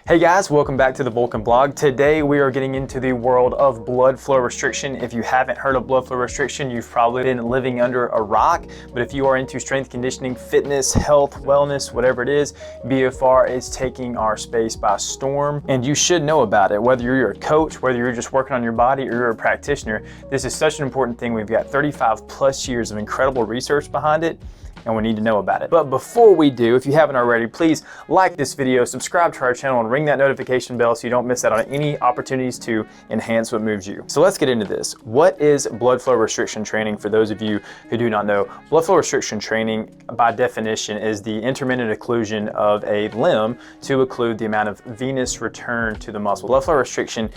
Hey guys, welcome back to the Vulcan blog. Today we are getting into the world of blood flow restriction. If you haven't heard of blood flow restriction, you've probably been living under a rock. But if you are into strength conditioning, fitness, health, wellness, whatever it is, BFR is taking our space by storm. And you should know about it, whether you're a coach, whether you're just working on your body or you're a practitioner. This is such an important thing. We've got 35 plus years of incredible research behind it, and we need to know about it. But before we do, if you haven't already, please like this video, subscribe to our channel, and ring that notification bell so you don't miss out on any opportunities to enhance what moves you. So let's get into this. What is blood flow restriction training? For those of you who do not know, blood flow restriction training by definition is the intermittent occlusion of a limb to occlude the amount of venous return to the muscle. Blood flow restriction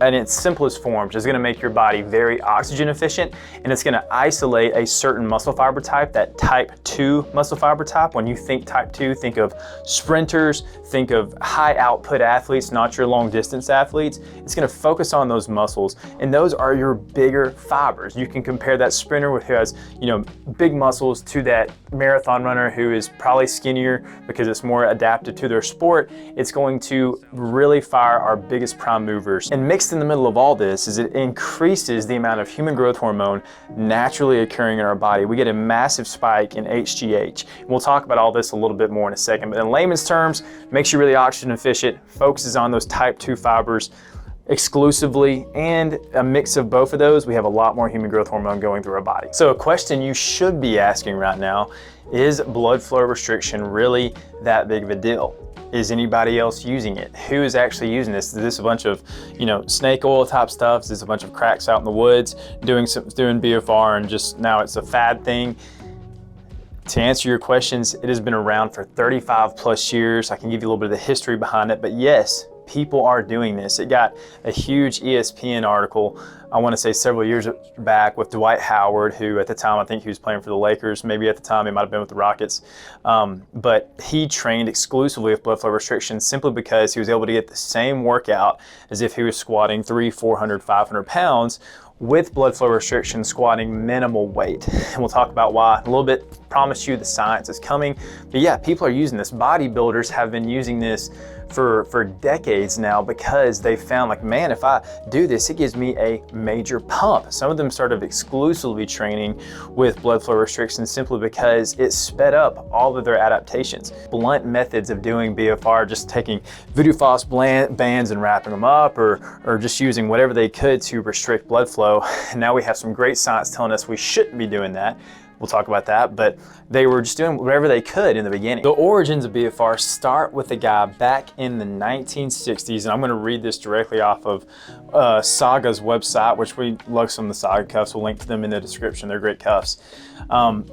in its simplest forms is going to make your body very oxygen efficient, and it's going to isolate a certain muscle fiber type, that type 2 muscle fiber type. When you think type 2, think of sprinters, think of high output athletes, not your long distance athletes. It's going to focus on those muscles, and those are your bigger fibers. You can compare that sprinter who has, big muscles to that marathon runner who is probably skinnier because it's more adapted to their sport. It's going to really fire our biggest prime movers. And mixed in the middle of all this is it increases the amount of human growth hormone naturally occurring in our body. We get a massive spike in HGH. We'll talk about all this a little bit more in a second, but in layman's terms, makes you really oxygen efficient, focuses on those type 2 fibers exclusively, and a mix of both of those, we have a lot more human growth hormone going through our body. So a question you should be asking right now, is blood flow restriction really that big of a deal? Is anybody else using it? Who is actually using this? Is this a bunch of, snake oil type stuff? Is this a bunch of cracks out in the woods doing BFR and just now it's a fad thing? To answer your questions, it has been around for 35 plus years. I can give you a little bit of the history behind it, but yes, people are doing this. It got a huge ESPN article, I want to say several years back, with Dwight Howard, who at the time, I think he was playing for the Lakers. Maybe at the time he might have been with the Rockets. But he trained exclusively with blood flow restriction simply because he was able to get the same workout as if he was squatting 300, 400, 500 pounds with blood flow restriction, squatting minimal weight. And we'll talk about why in a little bit. Promise you the science is coming. But yeah, people are using this. Bodybuilders have been using this for decades now because they found, like, man, if I do this, it gives me a major pump. Some of them started exclusively training with blood flow restriction simply because it sped up all of their adaptations. Blunt methods of doing BFR, just taking Voodoo-Foss bands and wrapping them up, or just using whatever they could to restrict blood flow. And now we have some great science telling us we shouldn't be doing that. We'll talk about that, but they were just doing whatever they could in the beginning. The origins of BFR start with a guy back in the 1960s, and I'm gonna read this directly off of Saga's website, which we love some of the Saga cuffs. We'll link to them in the description. They're great cuffs. But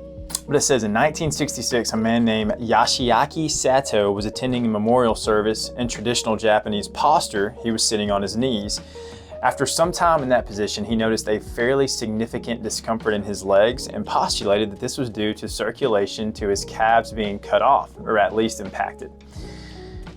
it says in 1966, a man named Yoshiaki Sato was attending a memorial service in traditional Japanese posture. He was sitting on his knees. After some time in that position, he noticed a fairly significant discomfort in his legs and postulated that this was due to circulation to his calves being cut off, or at least impacted.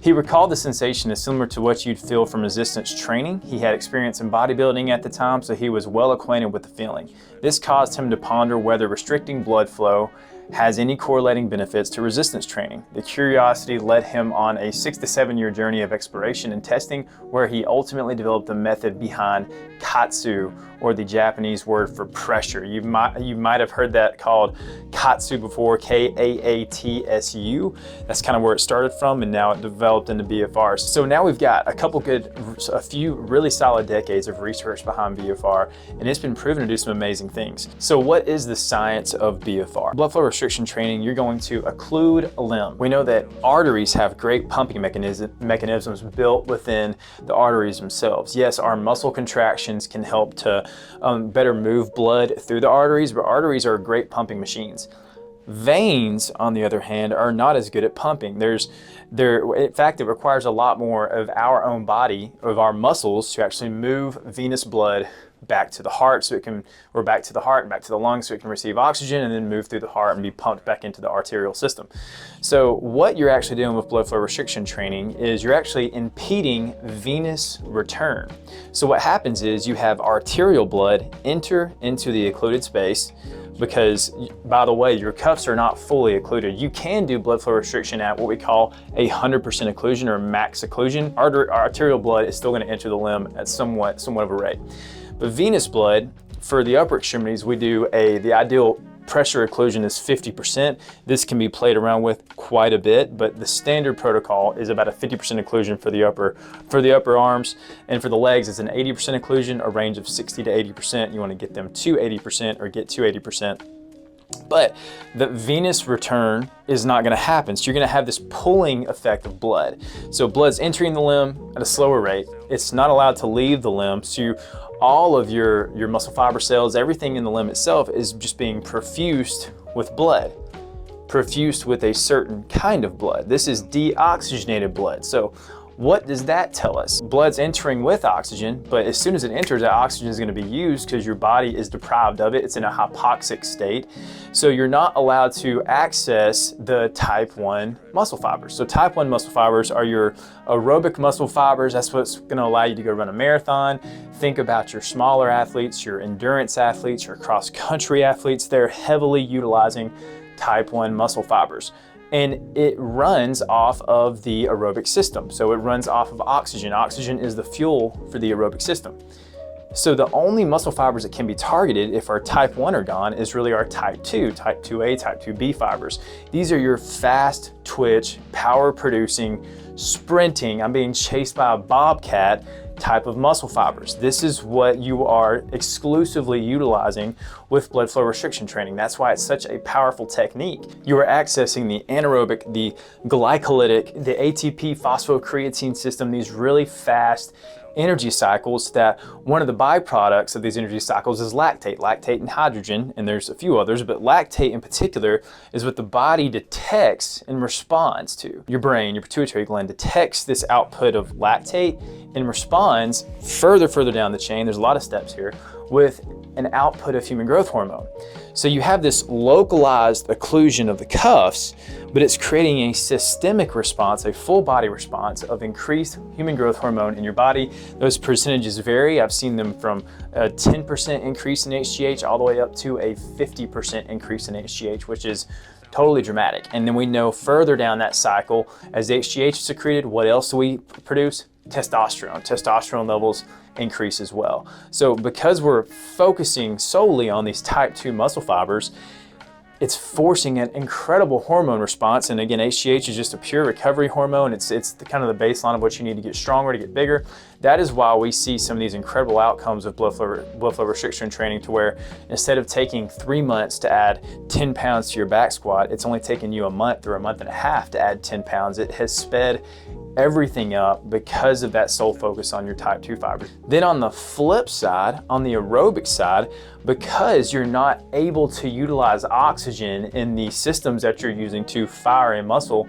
He recalled the sensation as similar to what you'd feel from resistance training. He had experience in bodybuilding at the time, so he was well acquainted with the feeling. This caused him to ponder whether restricting blood flow has any correlating benefits to resistance training. The curiosity led him on a 6 to 7 year journey of exploration and testing, where he ultimately developed the method behind Katsu, or the Japanese word for pressure. You might have heard that called Katsu before, K-A-A-T-S-U. That's kind of where it started from, and now it developed into BFR. So now we've got a few really solid decades of research behind BFR, and it's been proven to do some amazing things. So what is the science of BFR? Blood flow restriction training, you're going to occlude a limb. We know that arteries have great pumping mechanisms built within the arteries themselves. Yes, our muscle contractions can help to better move blood through the arteries, but arteries are great pumping machines. Veins, on the other hand, are not as good at pumping. In fact, it requires a lot more of our own body, of our muscles, to actually move venous blood back to the heart or back to the heart and back to the lungs so it can receive oxygen and then move through the heart and be pumped back into the arterial system. So what you're actually doing with blood flow restriction training is you're actually impeding venous return. So what happens is you have arterial blood enter into the occluded space, because, by the way, your cuffs are not fully occluded. You can do blood flow restriction at what we call 100% occlusion or max occlusion. Arterial blood is still going to enter the limb at somewhat of a rate. But venous blood, for the upper extremities, we do the ideal pressure occlusion is 50%. This can be played around with quite a bit, but the standard protocol is about a 50% occlusion for the upper arms, and for the legs it's an 80% occlusion, a range of 60 to 80%. You want to get them to 80% or get to 80%. But the venous return is not going to happen. So you're going to have this pulling effect of blood. So blood's entering the limb at a slower rate. It's not allowed to leave the limb. So all of your muscle fiber cells, everything in the limb itself is just being perfused with blood, perfused with a certain kind of blood. This is deoxygenated blood. So what does that tell us? Blood's entering with oxygen, but as soon as it enters, that oxygen is going to be used because your body is deprived of it. It's in a hypoxic state. So you're not allowed to access the type 1 muscle fibers. So type 1 muscle fibers are your aerobic muscle fibers. That's what's going to allow you to go run a marathon. Think about your smaller athletes, your endurance athletes, your cross-country athletes. They're heavily utilizing type 1 muscle fibers. And it runs off of the aerobic system. So it runs off of oxygen. Oxygen is the fuel for the aerobic system. So the only muscle fibers that can be targeted if our type 1 are gone is really our type 2, type 2A, type 2B fibers. These are your fast twitch, power producing, sprinting, I'm being chased by a bobcat type of muscle fibers. This is what you are exclusively utilizing with blood flow restriction training. That's why it's such a powerful technique. You are accessing the anaerobic, the glycolytic, the ATP phosphocreatine system, these really fast energy cycles that one of the byproducts of these energy cycles is lactate and hydrogen, and there's a few others, but lactate in particular is what the body detects and responds to. Your brain, your pituitary gland detects this output of lactate and responds further down the chain, there's a lot of steps here, with an output of human growth hormone. So you have this localized occlusion of the cuffs, but it's creating a systemic response, a full body response of increased human growth hormone in your body. Those percentages vary. I've seen them from a 10% increase in HGH all the way up to a 50% increase in HGH, which is totally dramatic. And then we know further down that cycle, as HGH is secreted, what else do we produce? Testosterone. Testosterone levels increase as well. So because we're focusing solely on these type 2 muscle fibers, it's forcing an incredible hormone response. And again, HGH is just a pure recovery hormone. It's kind of the baseline of what you need to get stronger, to get bigger. That is why we see some of these incredible outcomes of blood flow restriction training, to where instead of taking 3 months to add 10 pounds to your back squat, it's only taken you a month or a month and a half to add 10 pounds. It has sped everything up because of that sole focus on your type 2 fibers. Then on the flip side, on the aerobic side, because you're not able to utilize oxygen in the systems that you're using to fire a muscle,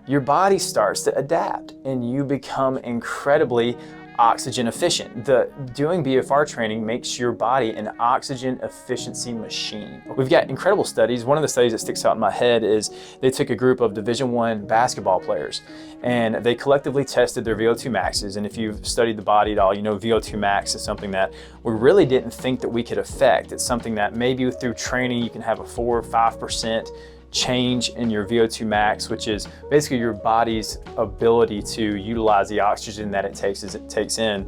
your body starts to adapt and you become incredibly oxygen efficient. Doing BFR training makes your body an oxygen efficiency machine. We've got incredible studies. One of the studies that sticks out in my head is they took a group of Division I basketball players and they collectively tested their VO2 maxes. And if you've studied the body at all, you know VO2 max is something that we really didn't think that we could affect. It's something that maybe through training you can have a 4 or 5% change in your VO2 max, which is basically your body's ability to utilize the oxygen that it takes as it takes in.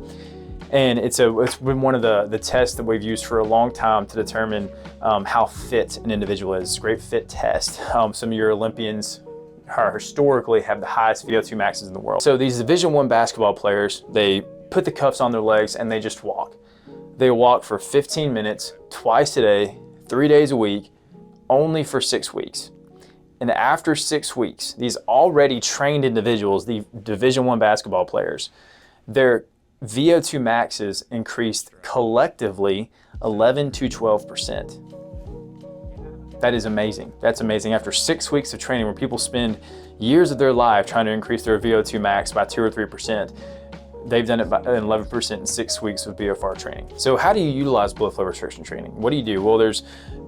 And it's been one of the tests that we've used for a long time to determine how fit an individual is. It's a great fit test. Some of your Olympians historically have the highest VO2 maxes in the world. So these Division I basketball players, they put the cuffs on their legs and they just walk. They walk for 15 minutes, twice a day, 3 days a week, only for 6 weeks. And after 6 weeks, these already trained individuals, the Division I basketball players, their VO2 maxes increased collectively 11 to 12%. That is amazing. That's amazing. After 6 weeks of training, where people spend years of their life trying to increase their VO2 max by 2 or 3%, they've done it by 11% in 6 weeks of BFR training. So how do you utilize blood flow restriction training? What do you do? Well, there's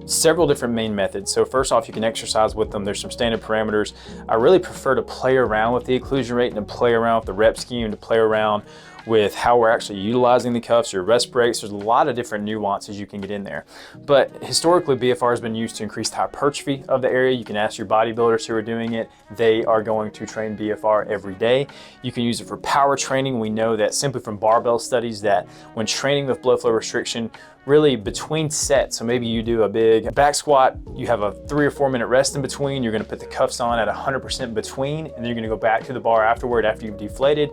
several different main methods. So first off, you can exercise with them. There's some standard parameters. I really prefer to play around with the occlusion rate and to play around with the rep scheme, to play around with how we're actually utilizing the cuffs, your rest breaks. There's a lot of different nuances you can get in there. But historically, BFR has been used to increase the hypertrophy of the area. You can ask your bodybuilders who are doing it. They are going to train BFR every day. You can use it for power training. We know that simply from barbell studies that when training with blood flow restriction, really between sets, so maybe you do a big back squat, you have a 3 or 4 minute rest in between, you're gonna put the cuffs on at 100% between, and then you're gonna go back to the bar afterward after you've deflated.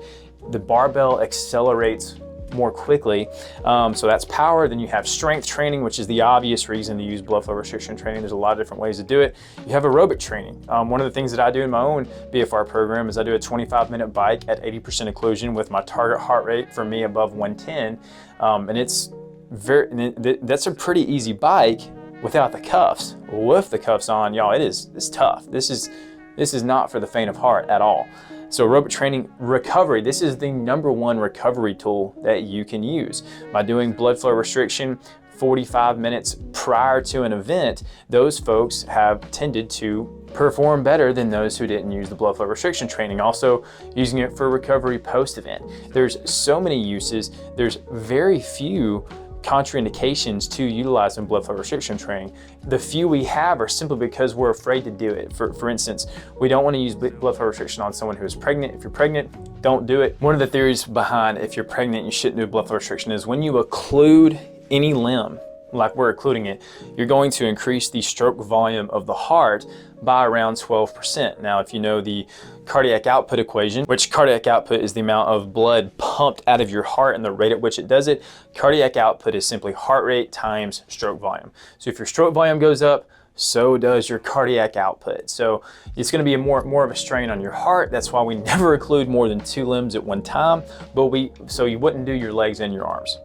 The barbell accelerates more quickly. So that's power. Then you have strength training, which is the obvious reason to use blood flow restriction training. There's a lot of different ways to do it. You have aerobic training. One of the things that I do in my own BFR program is I do a 25-minute bike at 80% occlusion with my target heart rate for me above 110. And that's a pretty easy bike without the cuffs. With the cuffs on, y'all, it's tough. This is not for the faint of heart at all. So aerobic training recovery, this is the #1 recovery tool that you can use. By doing blood flow restriction 45 minutes prior to an event, those folks have tended to perform better than those who didn't use the blood flow restriction training. Also using it for recovery post-event. There's so many uses. There's very few contraindications to utilizing blood flow restriction training. The few we have are simply because we're afraid to do it. For instance, we don't want to use blood flow restriction on someone who is pregnant. If you're pregnant, don't do it. One of the theories behind if you're pregnant, you shouldn't do blood flow restriction is when you occlude any limb, like we're occluding it, you're going to increase the stroke volume of the heart by around 12%. Now, if you know the cardiac output equation, which cardiac output is the amount of blood pumped out of your heart and the rate at which it does it, cardiac output is simply heart rate times stroke volume. So if your stroke volume goes up, so does your cardiac output. So it's gonna be more of a strain on your heart. That's why we never occlude more than 2 limbs at one time, so you wouldn't do your legs and your arms.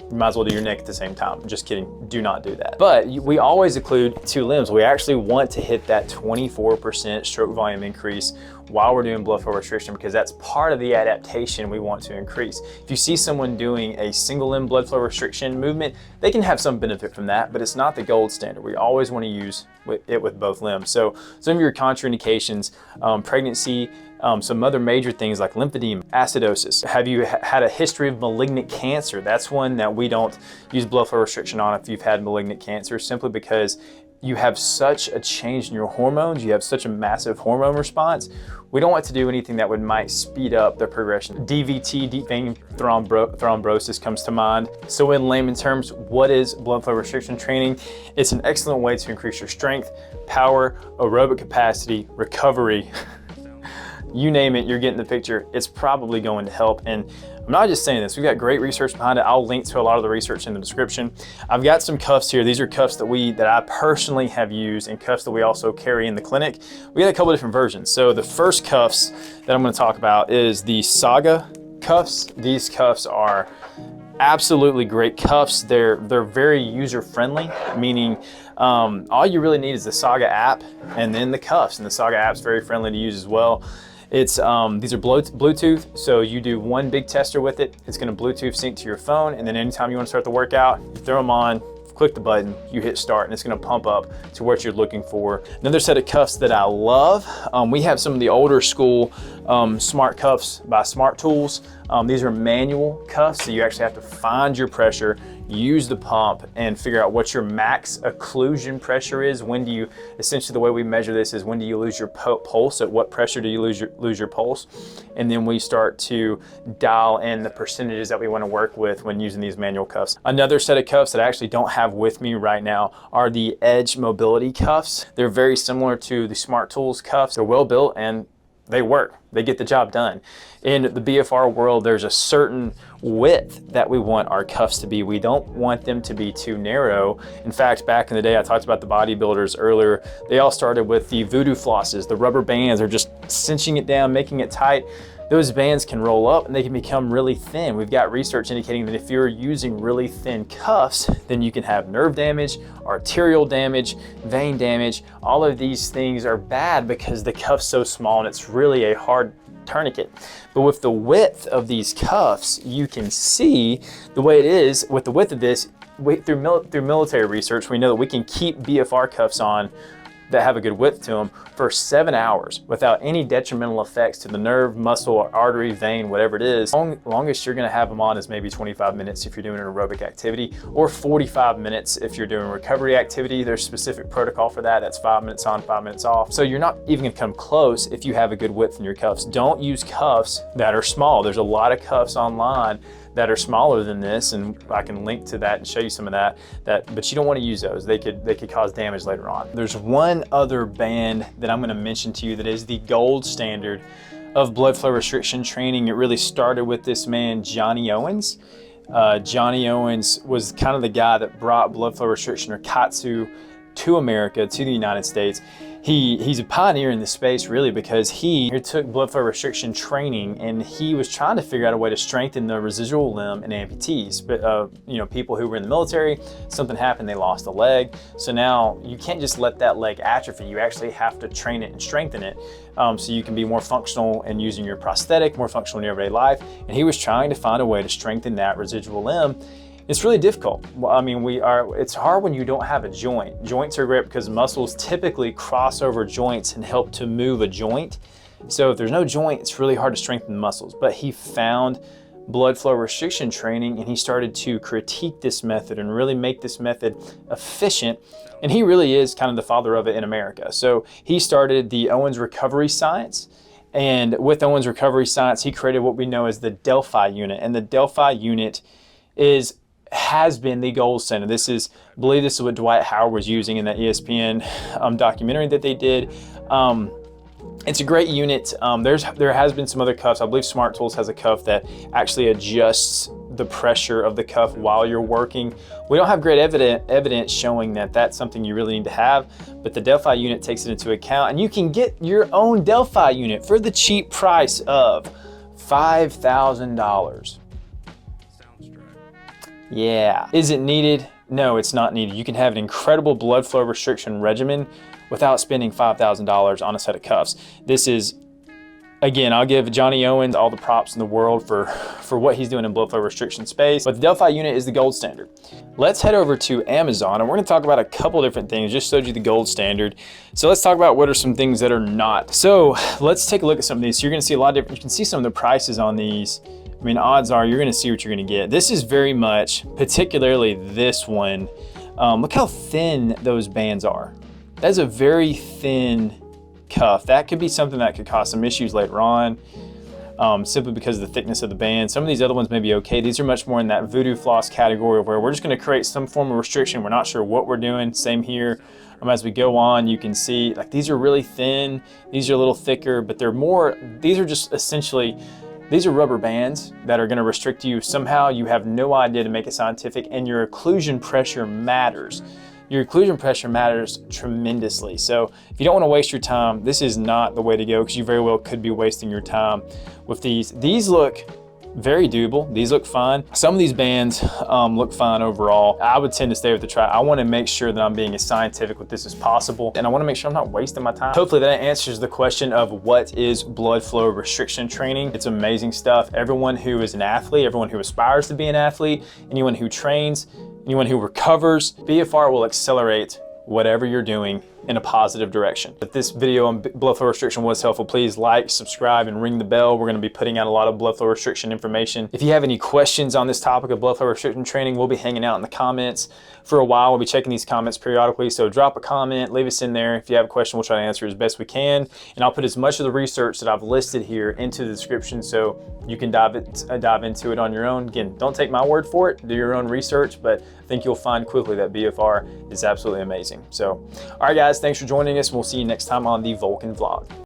You might as well do your neck at the same time. Just kidding, do not do that. But we always occlude 2 limbs. We actually want to hit that 24% stroke volume increase while we're doing blood flow restriction because that's part of the adaptation we want to increase. If you see someone doing a single limb blood flow restriction movement, they can have some benefit from that, but it's not the gold standard. We always want to use it with both limbs. So some of your contraindications, pregnancy, some other major things like lymphedema, acidosis. Have you had a history of malignant cancer? That's one that we don't use blood flow restriction on if you've had malignant cancer, simply because you have such a change in your hormones, you have such a massive hormone response. We don't want to do anything that might speed up the progression. DVT, deep vein thrombosis comes to mind. So in layman terms, what is blood flow restriction training? It's an excellent way to increase your strength, power, aerobic capacity, recovery. You name it, you're getting the picture. It's probably going to help. And I'm not just saying this, we've got great research behind it. I'll link to a lot of the research in the description. I've got some cuffs here. These are cuffs that I personally have used and cuffs that we also carry in the clinic. We got a couple different versions. So the first cuffs that I'm gonna talk about is the Saga cuffs. These cuffs are absolutely great cuffs. They're very user-friendly, meaning all you really need is the Saga app and then the cuffs. And the Saga app's very friendly to use as well. These are Bluetooth, so you do one big tester with it. It's gonna Bluetooth sync to your phone, and then anytime you wanna start the workout, you throw them on, click the button, you hit start, and it's gonna pump up to what you're looking for. Another set of cuffs that I love, we have some of the older school smart cuffs by Smarttools. These are manual cuffs, so you actually have to find your pressure, use the pump, and figure out what your max occlusion pressure is. When do you, essentially the way we measure this is when do you lose your pulse, at what pressure do you lose your pulse? And then we start to dial in the percentages that we want to work with when using these manual cuffs. Another set of cuffs that I actually don't have with me right now are the Edge mobility cuffs. They're very similar to the Smarttools cuffs. They're well built and they work. They get the job done. In the BFR world, there's a certain width that we want our cuffs to be. We don't want them to be too narrow. In fact, back in the day, I talked about the bodybuilders earlier. They all started with the voodoo flosses. The rubber bands are just cinching it down, making it tight. Those bands can roll up and they can become really thin. We've got research indicating that if you're using really thin cuffs, then you can have nerve damage, arterial damage, vein damage. All of these things are bad because the cuff's so small and it's really a hard tourniquet. But with the width of these cuffs, you can see the way it is with the width of this, through military research, we know that we can keep BFR cuffs on that have a good width to them for 7 hours without any detrimental effects to the nerve, muscle, artery, vein, whatever it is. Longest you're gonna have them on is maybe 25 minutes if you're doing an aerobic activity, or 45 minutes if you're doing recovery activity. There's specific protocol for that. That's 5 minutes on, 5 minutes off. So you're not even gonna come close if you have a good width in your cuffs. Don't use cuffs that are small. There's a lot of cuffs online that are smaller than this, and I can link to that and show you some of that, but you don't want to use those. They could cause damage later on. There's one other band that I'm going to mention to you that is the gold standard of blood flow restriction training. It really started with this man, Johnny Owens. Johnny Owens was kind of the guy that brought blood flow restriction, or KAATSU, to America, to the United States. He's a pioneer in this space, really, because he took blood flow restriction training and he was trying to figure out a way to strengthen the residual limb in amputees. But you know, people who were in the military, something happened, they lost a leg. So now you can't just let that leg atrophy. You actually have to train it and strengthen it so you can be more functional and using your prosthetic, more functional in your everyday life. And he was trying to find a way to strengthen that residual limb. It's really difficult. I mean, it's hard when you don't have a joint. Joints are great because muscles typically cross over joints and help to move a joint. So if there's no joint, it's really hard to strengthen the muscles. But he found blood flow restriction training and he started to critique this method and really make this method efficient. And he really is kind of the father of it in America. So he started the Owens Recovery Science. And with Owens Recovery Science, he created what we know as the Delphi unit. And the Delphi unit has been the gold standard. I believe this is what Dwight Howard was using in that ESPN documentary that they did. It's a great unit. There has been some other cuffs. I believe smarttools has a cuff that actually adjusts the pressure of the cuff while you're working. We don't have great evidence showing that that's something you really need to have, but the Delphi unit takes it into account, and you can get your own Delphi unit for the cheap price of $5,000. Yeah. Is it needed? No, it's not needed. You can have an incredible blood flow restriction regimen without spending $5,000 on a set of cuffs. This is, again, I'll give Johnny Owens all the props in the world for what he's doing in blood flow restriction space, but the Delphi unit is the gold standard. Let's head over to Amazon, and we're gonna talk about a couple different things. Just showed you the gold standard. So let's talk about what are some things that are not. So let's take a look at some of these. So you're gonna see a lot of different, you can see some of the prices on these. I mean, odds are you're gonna see what you're gonna get. This is very much, particularly this one, look how thin those bands are. That's a very thin cuff. That could be something that could cause some issues later on, simply because of the thickness of the band. Some of these other ones may be okay. These are much more in that voodoo floss category where we're just gonna create some form of restriction. We're not sure what we're doing. Same here. As we go on, you can see like these are really thin. These are a little thicker, but these are just essentially, these are rubber bands that are gonna restrict you. Somehow you have no idea to make it scientific, and your occlusion pressure matters. Your occlusion pressure matters tremendously. So if you don't wanna waste your time, this is not the way to go, because you very well could be wasting your time with these. These look very doable. These look fine. Some of these bands look fine overall. I would tend to stay with the tri. I want to make sure that I'm being as scientific with this as possible, and I want to make sure I'm not wasting my time. Hopefully that answers the question of what is blood flow restriction training. It's amazing stuff. Everyone who is an athlete, everyone who aspires to be an athlete, anyone who trains, anyone who recovers, BFR will accelerate whatever you're doing in a positive direction. If this video on blood flow restriction was helpful, please like, subscribe, and ring the bell. We're gonna be putting out a lot of blood flow restriction information. If you have any questions on this topic of blood flow restriction training, we'll be hanging out in the comments for a while. We'll be checking these comments periodically, so drop a comment, leave us in there. If you have a question, we'll try to answer as best we can. And I'll put as much of the research that I've listed here into the description so you can dive into it on your own. Again, don't take my word for it, do your own research, but I think you'll find quickly that BFR is absolutely amazing. So, all right guys, thanks for joining us, and we'll see you next time on the Vulcan Vlog.